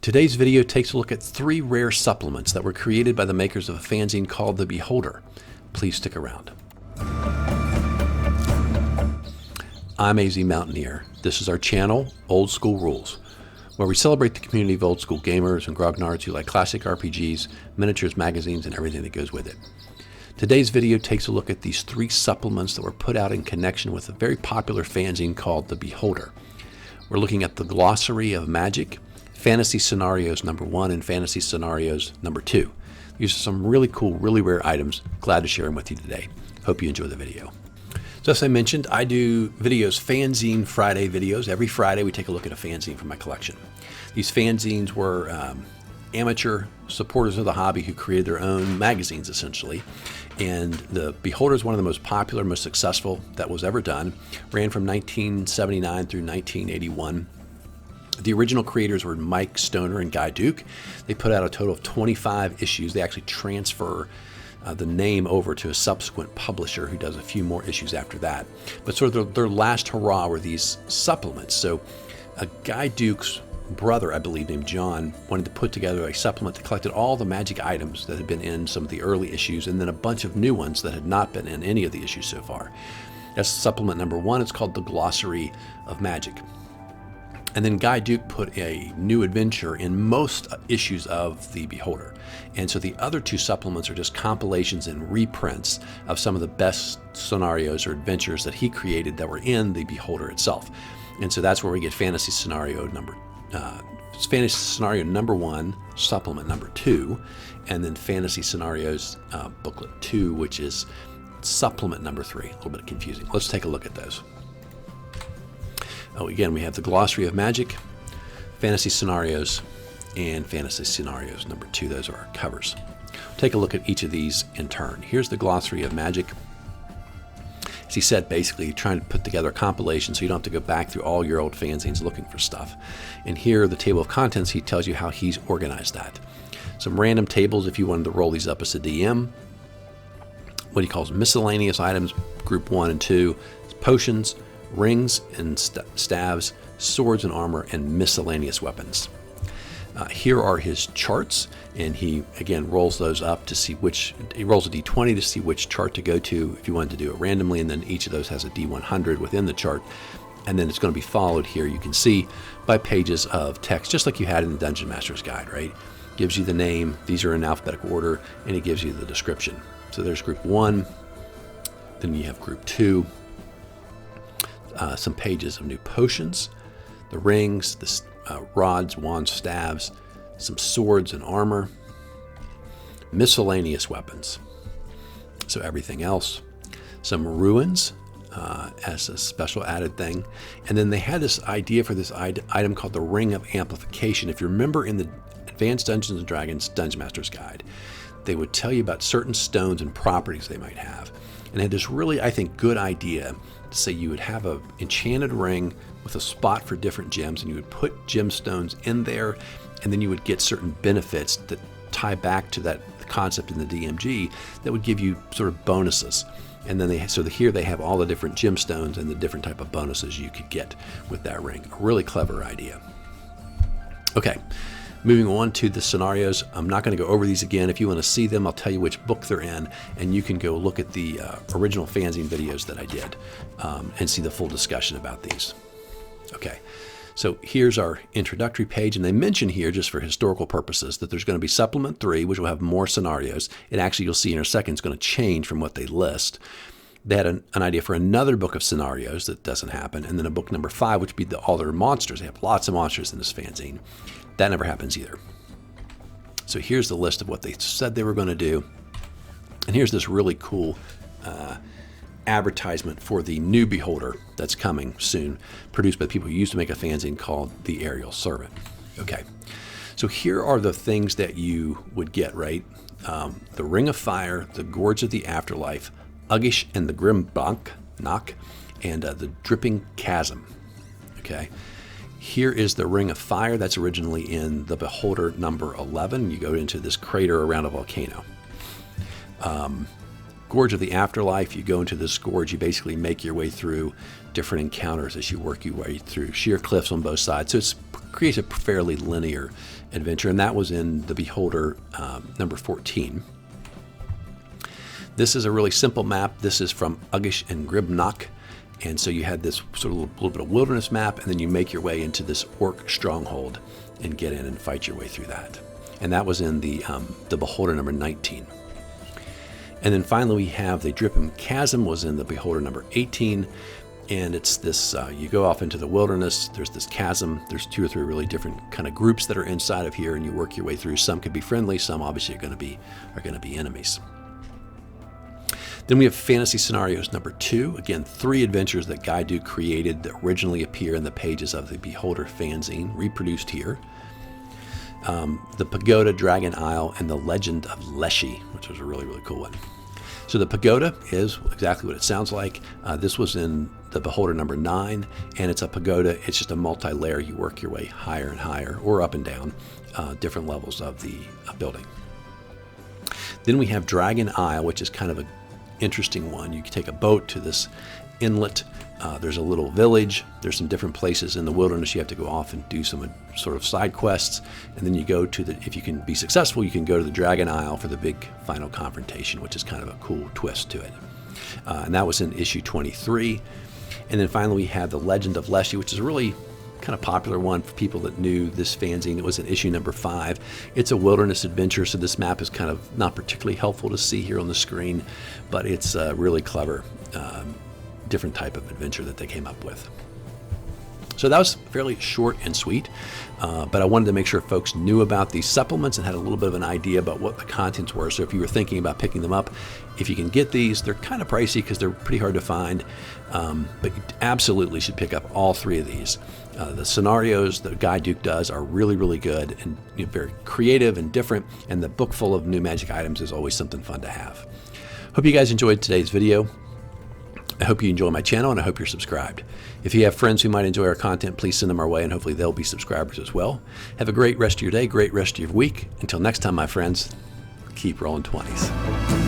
Today's video takes a look at 3 rare supplements that were created by the makers of a fanzine called The Beholder. Please stick around. I'm AZ Mountaineer. This is our channel, Old School Rules, where we celebrate the community of old school gamers and grognards who like classic RPGs, miniatures, magazines, and everything that goes with it. Today's video takes a look at these 3 supplements that were put out in connection with a very popular fanzine called The Beholder. We're looking at the Glossary of Magic, Fantasie Scenarios #1 and Fantasie Scenarios #2. These are some really cool, really rare items. Glad to share them with you today. Hope you enjoy the video. So as I mentioned, I do videos, Fanzine Friday videos. Every Friday we take a look at a fanzine from my collection. These fanzines were amateur supporters of the hobby who created their own magazines essentially. And The Beholder is one of the most popular, most successful that was ever done. Ran from 1979 through 1981. The original creators were Mike Stoner and Guy Duke. They put out a total of 25 issues. They actually transfer the name over to a subsequent publisher who does a few more issues after that. But sort of their last hurrah were these supplements. So Guy Duke's brother, I believe, named John, wanted to put together a supplement that collected all the magic items that had been in some of the early issues and then a bunch of new ones that had not been in any of the issues so far. That's supplement #1. It's called the Glossary of Magic. And then Guy Duke put a new adventure in most issues of The Beholder. And so the other 2 supplements are just compilations and reprints of some of the best scenarios or adventures that he created that were in The Beholder itself. And so that's where we get Fantasie Scenario Fantasie Scenario #1, supplement #2, and then Fantasie Scenarios booklet 2, which is supplement #3. A little bit confusing. Let's take a look at those. Oh, again, we have the Glossary of Magic, Fantasie Scenarios, and Fantasie Scenarios #2. Those are our covers. Take a look at each of these in turn. Here's the Glossary of Magic. As he said, basically trying to put together a compilation so you don't have to go back through all your old fanzines looking for stuff. And here, the table of contents, he tells you how he's organized that. Some random tables if you wanted to roll these up as a DM. What he calls miscellaneous items, group 1 and 2, potions, rings and staves, swords and armor, and miscellaneous weapons. Here are his charts, and he again rolls those up to see he rolls a d20 to see which chart to go to if you wanted to do it randomly, and then each of those has a d100 within the chart, and then it's going to be followed here, you can see, by pages of text, just like you had in the Dungeon Master's Guide, right? Gives you the name, these are in alphabetical order, and it gives you the description. So there's group 1, then you have group 2, some pages of new potions, the rings, the rods, wands, staves, some swords and armor, miscellaneous weapons, so everything else, some ruins as a special added thing, and then they had this idea for this item called the Ring of Amplification. If you remember in the Advanced Dungeons & Dragons Dungeon Master's Guide, they would tell you about certain stones and properties they might have, and had this really, I think, good idea to say you would have an enchanted ring with a spot for different gems, and you would put gemstones in there, and then you would get certain benefits that tie back to that concept in the DMG that would give you sort of bonuses. And then here they have all the different gemstones and the different type of bonuses you could get with that ring. A really clever idea. Okay. Moving on to the scenarios, I'm not going to go over these again. If you want to see them, I'll tell you which book they're in, and you can go look at the original fanzine videos that I did and see the full discussion about these. Okay, so here's our introductory page, and they mention here, just for historical purposes, that there's going to be supplement 3, which will have more scenarios. It actually, you'll see in a second, is going to change from what they list. They had an idea for another book of scenarios that doesn't happen, and then a book #5, which would be all their monsters. They have lots of monsters in this fanzine. That never happens either. So here's the list of what they said they were going to do. And here's this really cool advertisement for the new Beholder that's coming soon, produced by the people who used to make a fanzine called The Aerial Servant. Okay, so here are the things that you would get, right? The Ring of Fire, the Gorge of the Afterlife, Uggish and the Grim Knock, and the Dripping Chasm. Okay. Here is the Ring of Fire. That's originally in the Beholder #11. You go into this crater around a volcano. Scourge of the Afterlife. You go into this Scourge, you basically make your way through different encounters as you work your way through sheer cliffs on both sides. So it creates a fairly linear adventure, and that was in the Beholder number 14. This is a really simple map. This is from Uggish and Gribnock. And so you had this sort of little bit of wilderness map, and then you make your way into this orc stronghold and get in and fight your way through that. And that was in the Beholder number 19. And then finally we have the Dripping Chasm was in the Beholder number 18. And it's this, you go off into the wilderness, there's this chasm, there's 2 or 3 really different kind of groups that are inside of here, and you work your way through. Some could be friendly, some obviously are going to be enemies. Then we have Fantasie Scenarios number 2. Again, 3 adventures that Guy Duke created that originally appear in the pages of the Beholder fanzine, reproduced here. The Pagoda, Dragon Isle, and the Legend of Leshy, which was a really, really cool one. So the Pagoda is exactly what it sounds like. This was in the Beholder number 9, and it's a pagoda. It's just a multi-layer. You work your way higher and higher, or up and down, different levels of the building. Then we have Dragon Isle, which is kind of an interesting one. You can take a boat to this inlet. There's a little village. There's some different places in the wilderness you have to go off and do some sort of side quests. And then you go to if you can be successful, you can go to the Dragon Isle for the big final confrontation, which is kind of a cool twist to it. And that was in issue 23. And then finally we have the Legend of Leshy, which is a really kind of popular one for people that knew this fanzine. It was in issue number 5. It's a wilderness adventure, so this map is kind of not particularly helpful to see here on the screen, but it's really clever. Different type of adventure that they came up with. So that was fairly short and sweet, but I wanted to make sure folks knew about these supplements and had a little bit of an idea about what the contents were. So if you were thinking about picking them up, if you can get these, they're kind of pricey because they're pretty hard to find, but you absolutely should pick up all 3 of these. The scenarios that Guy Duke does are really, really good and very creative and different, and the book full of new magic items is always something fun to have. Hope you guys enjoyed today's video. I hope you enjoy my channel, and I hope you're subscribed. If you have friends who might enjoy our content, please send them our way, and hopefully they'll be subscribers as well. Have a great rest of your day, great rest of your week. Until next time, my friends, keep rolling 20s.